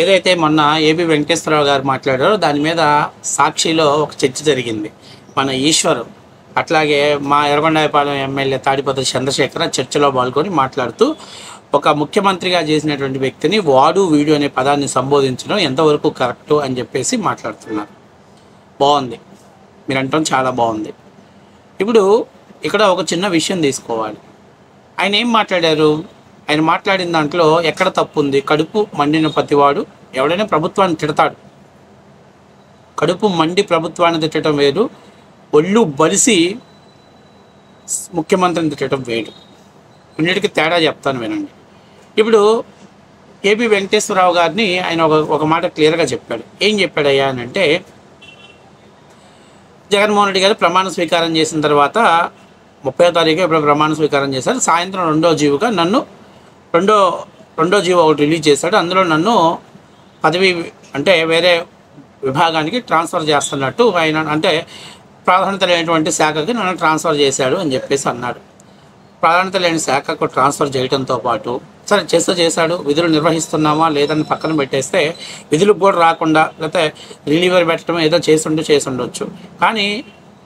ఏదైతే మొన్న ఏబి వెంకటేశ్వరరావు గారు మాట్లాడారో దాని మీద సాక్షిలో ఒక చర్చ జరిగింది. మన ఈశ్వర్ అట్లాగే మా ఎర్రగొండపాలెం ఎమ్మెల్యే తాడిపత్రి చంద్రశేఖర్ చర్చలో పాల్గొని మాట్లాడుతూ ఒక ముఖ్యమంత్రిగా చేసినటువంటి వ్యక్తిని వాడు వీడు అనే పదాన్ని సంబోధించడం ఎంతవరకు కరెక్టు అని చెప్పేసి మాట్లాడుతున్నారు. బాగుంది, మీరు అంటాం చాలా బాగుంది. ఇప్పుడు ఇక్కడ ఒక చిన్న విషయం తీసుకోవాలి. ఆయన ఏం మాట్లాడారు? ఆయన మాట్లాడిన దాంట్లో ఎక్కడ తప్పు ఉంది? కడుపు మండిన ప్రతివాడు ఎవడైనా ప్రభుత్వాన్ని తిడతాడు. కడుపు మండి ప్రభుత్వాన్ని తిట్టడం వేరు, ఒళ్ళు బలిసి ముఖ్యమంత్రిని తిట్టడం వేరు. రెండింటికి తేడా చెప్తాను వినండి. ఇప్పుడు ఏబి వెంకటేశ్వరరావు గారిని ఆయన ఒక మాట క్లియర్గా చెప్పాడు. ఏం చెప్పాడయ్యా అని అంటే, జగన్మోహన్ రెడ్డి గారు ప్రమాణ స్వీకారం చేసిన తర్వాత 30వ తారీఖు ఇప్పుడు ప్రమాణ స్వీకారం చేశారు. సాయంత్రం రెండో జీవోగా నన్ను రెండో జీవో ఒకటి రిలీజ్ చేశాడు. అందులో నన్ను పదవి అంటే వేరే విభాగానికి ట్రాన్స్ఫర్ చేస్తున్నట్టు ఆయన అంటే ప్రాధాన్యత లేనటువంటి శాఖకి నన్ను ట్రాన్స్ఫర్ చేశాడు అని చెప్పేసి అన్నాడు. ప్రాధాన్యత లేని శాఖకు ట్రాన్స్ఫర్ చేయడంతో పాటు సరే చేశాడు, విధులు నిర్వహిస్తున్నామా లేదని పక్కన పెట్టేస్తే విధులకు కూడా రాకుండా లేకపోతే రిలీవర్ పెట్టడం ఏదో చేసి ఉండొచ్చు. కానీ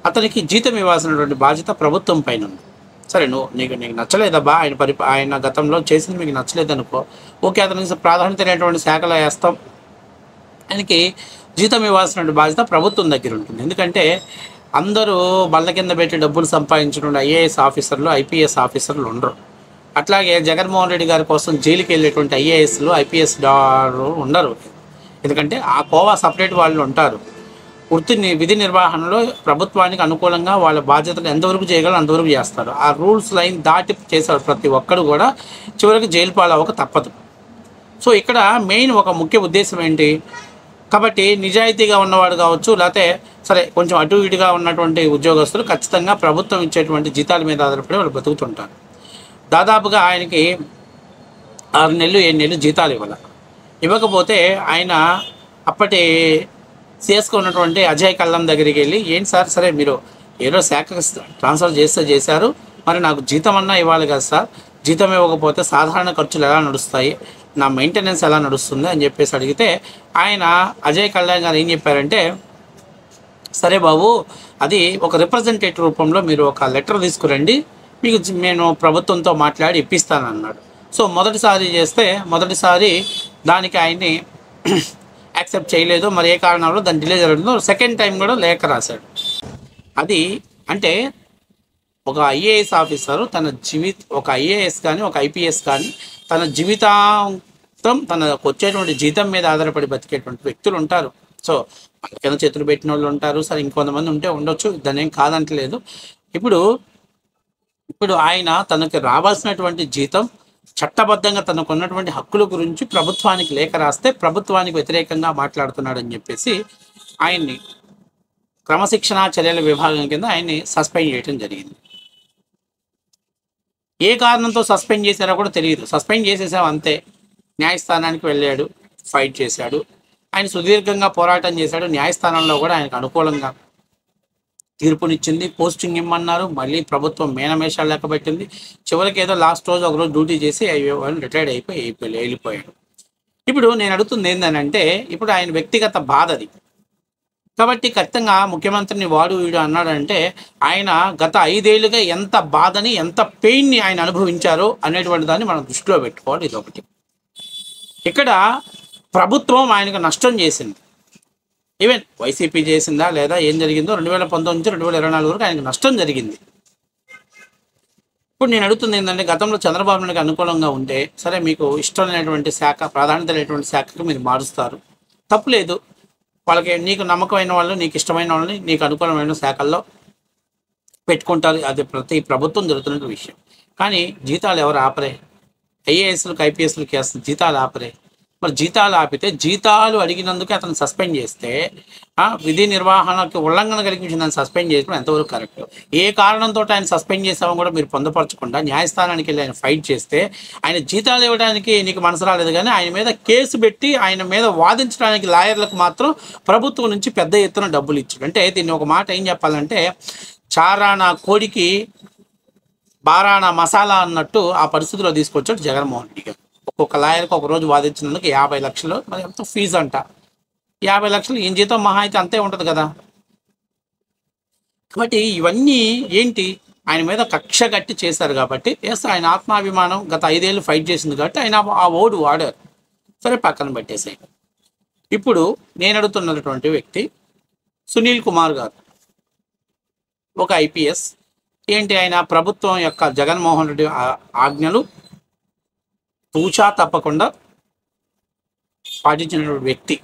అతనికి జీతం ఇవ్వాల్సినటువంటి బాధ్యత ప్రభుత్వం పైన ఉంది. సరే నీకు నచ్చలేదబ్బా, ఆయన గతంలో చేసింది మీకు నచ్చలేదనుకో, ఓకే, అతనికి ప్రాధాన్యత లేనటువంటి శాఖలో వేస్తాం. ఆయనకి జీతం ఇవ్వాల్సినటువంటి బాధ్యత ప్రభుత్వం దగ్గర ఉంటుంది. ఎందుకంటే అందరూ బల్ల కింద పెట్టి డబ్బులు సంపాదించిన ఐఏఎస్ ఆఫీసర్లు, ఐపీఎస్ ఆఫీసర్లు ఉండరు. అట్లాగే జగన్మోహన్ రెడ్డి గారి కోసం జైలుకి వెళ్ళేటువంటి ఐఏఎస్లు, ఐపీఎస్ ఉండరు. ఎందుకంటే ఆ కోవా సపరేట్ వాళ్ళు ఉంటారు. విధి నిర్వహణలో ప్రభుత్వానికి అనుకూలంగా వాళ్ళ బాధ్యతలు ఎంతవరకు చేయగలరో అంతవరకు చేస్తారు. ఆ రూల్స్ లైన్ దాటి చేశారు ప్రతి ఒక్కరు కూడా చివరికి జైలు పాలవక తప్పదు. సో ఇక్కడ మెయిన్ ఒక ముఖ్య ఉద్దేశం ఏంటి? కాబట్టి నిజాయితీగా ఉన్నవాడు కావచ్చు, లేకపోతే సరే కొంచెం అటు ఇటుగా ఉన్నటువంటి ఉద్యోగస్తులు ఖచ్చితంగా ప్రభుత్వం ఇచ్చేటువంటి జీతాల మీద ఆధారపడి వాళ్ళు బతుకుతుంటారు. దాదాపుగా ఆయనకి 6 నెలలు 7 నెలలు జీతాలు ఇవ్వకపోతే ఆయన అప్పటి సిఎస్గా ఉన్నటువంటి అజయ్ కల్లం దగ్గరికి వెళ్ళి, ఏంటి సార్, సరే మీరు ఏదో శాఖ ట్రాన్స్ఫర్ చేశారు, మరి నాకు జీతం అన్నా ఇవ్వాలి కదా సార్, జీతం ఇవ్వకపోతే సాధారణ ఖర్చులు ఎలా నడుస్తాయి, నా మెయింటెనెన్స్ ఎలా నడుస్తుంది అని చెప్పేసి అడిగితే ఆయన అజయ్ కల్లం గారు ఏం చెప్పారంటే, సరే బాబు, అది ఒక రిప్రజెంటేటివ్ రూపంలో మీరు ఒక లెటర్ తీసుకురండి, మీకు నేను ప్రభుత్వంతో మాట్లాడి ఇప్పిస్తానన్నాడు. సో మొదటిసారి దానికి ఆయన్ని యాక్సెప్ట్ చేయలేదు. మరి ఏ కారణంలో దాన్ని డిలే జరగడంతో సెకండ్ టైం కూడా లేఖ రాశాడు. అది అంటే ఒక ఐఏఎస్ ఆఫీసరు ఒక ఐఏఎస్ కానీ ఒక ఐపీఎస్ కానీ తన జీవితాంతం తనకు వచ్చేటువంటి జీతం మీద ఆధారపడి బతికేటువంటి వ్యక్తులు ఉంటారు. సో కింద చేతులు పెట్టిన వాళ్ళు ఉంటారు, సరే ఇంకొంతమంది ఉండొచ్చు, దాన్ని ఏం కాదంటలేదు. ఇప్పుడు ఆయన తనకి రావాల్సినటువంటి జీతం, చట్టబద్ధంగా తనకు ఉన్నటువంటి హక్కుల గురించి ప్రభుత్వానికి లేఖ రాస్తే ప్రభుత్వానికి వ్యతిరేకంగా మాట్లాడుతున్నాడని చెప్పేసి ఆయన్ని క్రమశిక్షణా చర్యల విభాగం కింద ఆయన్ని సస్పెండ్ చేయడం జరిగింది. ఏ కారణంతో సస్పెండ్ చేశారో కూడా తెలియదు. సస్పెండ్ చేసేసాం అంతే. న్యాయస్థానానికి వెళ్ళాడు, ఫైట్ చేశాడు, ఆయన సుదీర్ఘంగా పోరాటం చేశాడు. న్యాయస్థానంలో కూడా ఆయనకు అనుకూలంగా తీర్పునిచ్చింది. పోస్టింగ్ ఇమ్మన్నారు, మళ్ళీ ప్రభుత్వం మేనమేషాలు లెక్క పెట్టింది. చివరికి ఏదో లాస్ట్ రోజు ఒకరోజు డ్యూటీ చేసి రిటైర్డ్ అయిపోయి వెళ్ళిపోయాడు. ఇప్పుడు నేను అడుగుతుంది ఏంటంటే, ఇప్పుడు ఆయన వ్యక్తిగత బాధ అది. కాబట్టి ఖచ్చితంగా ముఖ్యమంత్రిని వాడు వీడు అన్నాడంటే ఆయన గత 5 ఏళ్ళుగా ఎంత బాధని, ఎంత పెయిన్ని ఆయన అనుభవించారో అనేటువంటి దాన్ని మనం దృష్టిలో పెట్టుకోవాలి. ఇదొకటి. ఇక్కడ ప్రభుత్వం ఆయనకు నష్టం చేసింది. ఈవెన్ వైసీపీ చేసిందా లేదా ఏం జరిగిందో 2019 నుంచి 2024 వరకు ఆయనకు నష్టం జరిగింది. ఇప్పుడు నేను అడుగుతుంది ఏంటంటే, గతంలో చంద్రబాబు నాయుడుకి అనుకూలంగా ఉంటే సరే మీకు ఇష్టం లేనటువంటి శాఖ, ప్రాధాన్యత లేనటువంటి శాఖకు మీరు మారుస్తారు, తప్పులేదు. వాళ్ళకి నీకు నమ్మకమైన వాళ్ళు, నీకు ఇష్టమైన వాళ్ళని నీకు అనుకూలమైన శాఖల్లో పెట్టుకుంటారు. అది ప్రతి ప్రభుత్వం జరుగుతున్న విషయం. కానీ జీతాలు ఎవరు ఆపరే? ఐఏఎస్లకు ఐపీఎస్లకు వేస్తున్న జీతాలు ఆపరే. మరి జీతాలు ఆపితే జీతాలు అడిగినందుకే అతను సస్పెండ్ చేస్తే విధి నిర్వహణకి ఉల్లంఘన కలిగించిందని సస్పెండ్ చేయడం ఎంతవరకు కరెక్ట్? ఏ కారణంతో ఆయన సస్పెండ్ చేసామో కూడా మీరు పొందపరచకుండా న్యాయస్థానానికి వెళ్ళి ఆయన ఫైట్ చేస్తే ఆయన జీతాలు ఇవ్వడానికి నీకు మనసు రాలేదు, కానీ ఆయన మీద కేసు పెట్టి ఆయన మీద వాదించడానికి లాయర్లకు మాత్రం ప్రభుత్వం నుంచి పెద్ద ఎత్తున డబ్బులు ఇచ్చాడు. అంటే దీన్ని ఒక మాట ఏం చెప్పాలంటే, చారానా కోడికి బారానా మసాలా అన్నట్టు ఆ పరిస్థితిలో తీసుకొచ్చాడు జగన్మోహన్ రెడ్డి గారు. ఒక్కొక్క లాయర్కి ఒక రోజు వాదించినందుకు 50 లక్షలు, మరి ఎంత ఫీజు అంట. 50 లక్షలు ఈయన జీతం మహా అయితే అంతే ఉంటుంది కదా. కాబట్టి ఇవన్నీ ఏంటి, ఆయన మీద కక్ష కట్టి చేశారు కాబట్టి. ఎస్, ఆయన ఆత్మాభిమానం గత 5 ఏళ్ళు ఫైట్ చేసింది కాబట్టి ఆయన ఆ ఓడు వాడారు. సరే, పక్కన పెట్టేసాయి. ఇప్పుడు నేను అడుగుతున్నటువంటి వ్యక్తి సునీల్ కుమార్ గారు, ఒక ఐపీఎస్. ఏంటి, ఆయన ప్రభుత్వం యొక్క జగన్మోహన్ రెడ్డి ఆజ్ఞలు తూచా తప్పకుండా పాటించినటువంటి వ్యక్తి.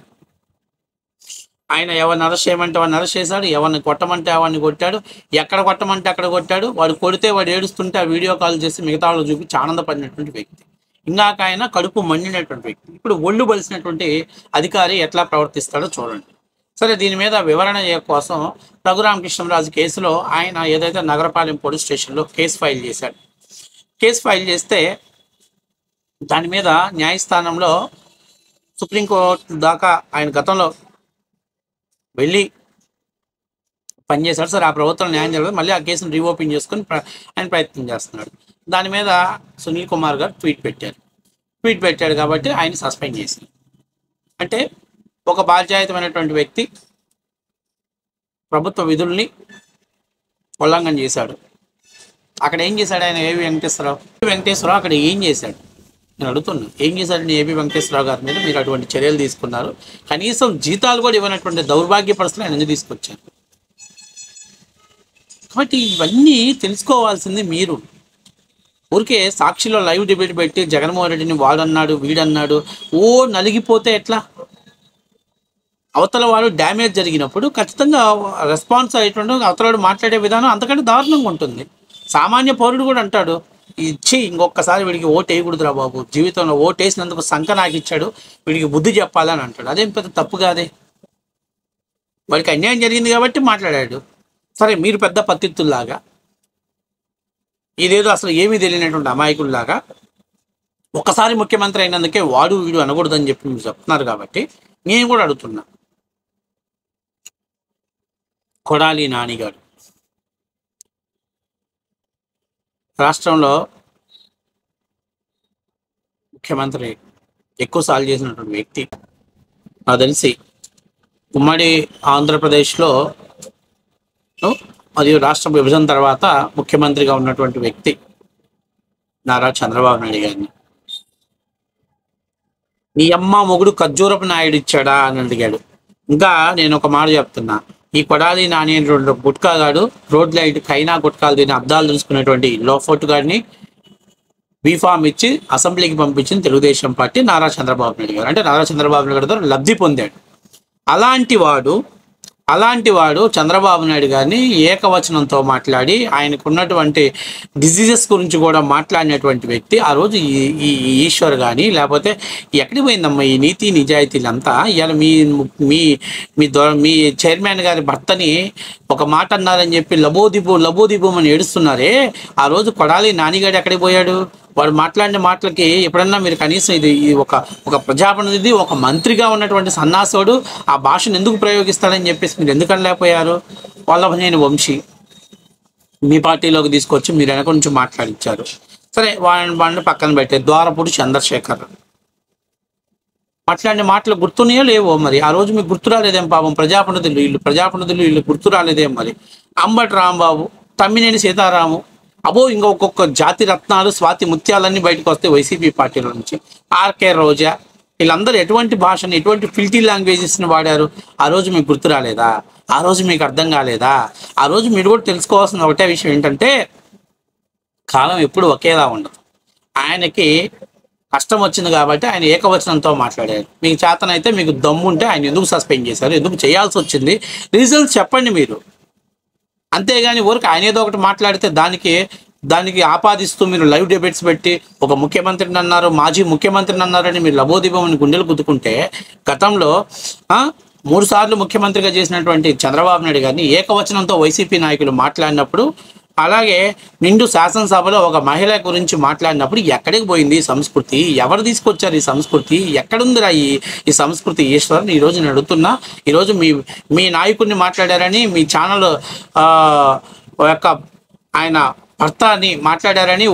ఆయన ఎవరిని అరెస్ట్ చేయమంటే వాడిని అరెస్ట్ చేశాడు, ఎవరిని కొట్టమంటే వాడిని కొట్టాడు, ఎక్కడ కొట్టమంటే అక్కడ కొట్టాడు. వాడు కొడితే వాడు ఏడుస్తుంటే ఆ వీడియో కాల్ చేసి మిగతా వాళ్ళు చూపించి ఆనందపడినటువంటి వ్యక్తి. ఇందాక ఆయన కడుపు మండినటువంటి వ్యక్తి. ఇప్పుడు ఒళ్ళు బలిసినటువంటి అధికారి ఎట్లా ప్రవర్తిస్తాడో చూడండి. సరే, దీని మీద వివరణ కోసం రఘురామకృష్ణరాజు కేసులో ఆయన ఏదైతే నగరపాలెం పోలీస్ స్టేషన్లో కేసు ఫైల్ చేశాడు. కేసు ఫైల్ చేస్తే దాని మీద న్యాయస్థానంలో సుప్రీంకోర్టు దాకా ఆయన గతంలో వెళ్ళి పనిచేశాడు. సరే, ఆ ప్రభుత్వం న్యాయం జరగదు, మళ్ళీ ఆ కేసును రీఓపెన్ చేసుకొని ఆయన ప్రయత్నం చేస్తున్నాడు. దాని మీద సునీల్ కుమార్ గారు ట్వీట్ పెట్టాడు కాబట్టి ఆయన సస్పెండ్ చేశారు. అంటే ఒక బాధ్యతమైనటువంటి వ్యక్తి ప్రభుత్వ విధుల్ని ఉల్లంఘన చేశాడు. అక్కడ ఏం చేశాడు ఆయన, ఏబి వెంకటేశ్వరరావు అక్కడ ఏం చేశాడు నేను అడుగుతున్నా. ఏం చేశాడు ఏబి వెంకటేశ్వరరావు గారి మీద మీరు అటువంటి చర్యలు తీసుకున్నారు? కనీసం జీతాలు కూడా ఇవ్వనటువంటి దౌర్భాగ్య పరిస్థితులు ఆయన ఎందుకు తీసుకొచ్చారు? కాబట్టి ఇవన్నీ తెలుసుకోవాల్సింది మీరు. ఊరికే సాక్షిలో లైవ్ డిబేట్ పెట్టి జగన్మోహన్ రెడ్డిని వాడన్నాడు వీడన్నాడు నలిగిపోతే ఎట్లా? అవతల వాడు డ్యామేజ్ జరిగినప్పుడు ఖచ్చితంగా రెస్పాన్స్ అయ్యేటువంటి అవతల మాట్లాడే విధానం అంతకంటే దారుణంగా ఉంటుంది. సామాన్య పౌరుడు కూడా అంటాడు, ఇచ్చి ఇంకొకసారి వీడికి ఓటు వేయకూడదురా బాబు, జీవితంలో ఓటు వేసినందుకు సంఖ నాకు ఇచ్చాడు, వీడికి బుద్ధి చెప్పాలని అంటాడు. అదేం పెద్ద తప్పు కాదే. వాడికి అన్యాయం జరిగింది కాబట్టి మాట్లాడాడు. సరే, మీరు పెద్ద పత్తిత్తుల్లాగా ఇదేదో అసలు ఏమీ తెలియనటువంటి అమాయకుల్లాగా ఒకసారి ముఖ్యమంత్రి అయినందుకే వాడు వీడు అనకూడదని చెప్పి మీరు చెప్తున్నారు. కాబట్టి నేను కూడా అడుగుతున్నా, కొడాలి నానిగాడు రాష్ట్రంలో ముఖ్యమంత్రి ఎక్కువసార్లు చేసినటువంటి వ్యక్తి. నాకు తెలిసి ఉమ్మడి ఆంధ్రప్రదేశ్లో మరియు రాష్ట్ర విభజన తర్వాత ముఖ్యమంత్రిగా ఉన్నటువంటి వ్యక్తి నారా చంద్రబాబు నాయుడు గారిని నీ అమ్మ మొగుడు ఖర్జూరపు నాయుడు ఇచ్చాడా అని అడిగాడు. ఇంకా నేను ఒక మాట చెప్తున్నా, ఈ కొడాలి నాని అనేటువంటి గుట్కాగాడు రోడ్ల కైనా గుట్కాలు తిని అద్దాలు తెలుసుకునేటువంటి లోఫోట్ గాడిని బీఫామ్ ఇచ్చి అసెంబ్లీకి పంపించింది తెలుగుదేశం పార్టీ నారా చంద్రబాబు నాయుడు గారు. అంటే నారా చంద్రబాబు నాయుడు గారు లబ్ధి పొందాడు. అలాంటి వాడు చంద్రబాబు నాయుడు గారిని ఏకవచనంతో మాట్లాడి ఆయనకు ఉన్నటువంటి డిజీజెస్ గురించి కూడా మాట్లాడినటువంటి వ్యక్తి. ఆ రోజు ఈ ఈశ్వర్ కానీ లేకపోతే ఎక్కడికి పోయిందమ్మా ఈ నీతి నిజాయితీలంతా? ఇవాళ మీ చైర్మన్ గారి భర్తని ఒక మాట అన్నారని చెప్పి లబోదిబో అని ఏడుస్తున్నారే. ఆ రోజు కొడాలి నానిగాడు ఎక్కడికి పోయాడు? వాడు మాట్లాడిన మాటలకి ఎప్పుడన్నా మీరు కనీసం ఇది ఒక ప్రజాప్రతినిధి, ఒక మంత్రిగా ఉన్నటువంటి సన్నాసుడు ఆ భాషను ఎందుకు ప్రయోగిస్తాడని చెప్పేసి మీరు ఎందుకు అనలేకపోయారు? వల్లభనేని వంశీ మీ పార్టీలోకి తీసుకొచ్చి మీరు వెనక నుంచి మాట్లాడించారు. సరే, వాళ్ళని పక్కన పెట్టే ద్వారపూడి చంద్రశేఖర్ మాట్లాడిన మాటలు గుర్తున్నాయో లేవో మరి. ఆ రోజు మీకు గుర్తు రాలేదేం? పాపం ప్రజాప్రతినిధులు వీళ్ళు గుర్తు రాలేదేం మరి? అంబటి రాంబాబు, తమ్మినేని సీతారాము, ఇంకొక జాతి రత్నాలు స్వాతి ముత్యాలన్నీ బయటకు వస్తాయి వైసీపీ పార్టీల నుంచి. ఆర్కే రోజా, వీళ్ళందరూ ఎటువంటి భాషను ఎటువంటి ఫిల్టీ లాంగ్వేజెస్ని వాడారు? ఆ రోజు మీకు గుర్తు రాలేదా? ఆ రోజు మీకు అర్థం కాలేదా? ఆ రోజు మీరు కూడా తెలుసుకోవాల్సిన ఒకటే విషయం ఏంటంటే, కాలం ఎప్పుడు ఒకేలా ఉండదు. ఆయనకి కష్టం వచ్చింది కాబట్టి ఆయన ఏకవచనంతో మాట్లాడారు. మీకు చేతనైతే, మీకు దమ్ముంటే ఆయన ఎందుకు సస్పెండ్ చేశారు, ఎందుకు చేయాల్సి వచ్చింది, రీజన్స్ చెప్పండి మీరు. అంతేగాని ఊరికి ఆయన ఏదో ఒకటి మాట్లాడితే దానికి ఆపాదిస్తూ మీరు లైవ్ డిబేట్స్ పెట్టి ఒక ముఖ్యమంత్రిని అన్నారు, మాజీ ముఖ్యమంత్రిని అన్నారని మీరు లబోదిబోమని గుండెలు గుద్దుకుంటే, గతంలో 3 సార్లు ముఖ్యమంత్రిగా చేసినటువంటి చంద్రబాబు నాయుడు గారిని ఏకవచనంతో వైసీపీ నాయకులు మాట్లాడినప్పుడు, అలాగే నిండు శాసనసభలో ఒక మహిళ గురించి మాట్లాడినప్పుడు ఎక్కడికి పోయింది ఈ సంస్కృతి? ఎవరు తీసుకొచ్చారు ఈ సంస్కృతి? ఎక్కడుందిరా ఈ సంస్కృతి? ఈశ్వర్, ఈరోజు నేను అడుగుతున్నా. ఈరోజు మీ నాయకుడిని మాట్లాడారని మీ ఛానల్ యొక్క ఆయన భర్త అని మాట్లాడారని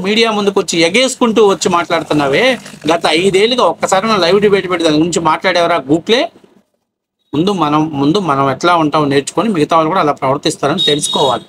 మీడియా ముందుకు వచ్చి ఎగేసుకుంటూ వచ్చి మాట్లాడుతున్నావే, గత 5 ఏళ్ళుగా ఒక్కసారి మనం లైవ్ డిబేట్ పెట్టి దాని గురించి మాట్లాడేవరా గూక్లే? ముందు మనం ఎట్లా ఉంటామో నేర్చుకొని మిగతా వాళ్ళు కూడా అలా ప్రవర్తిస్తారని తెలుసుకోవాలి.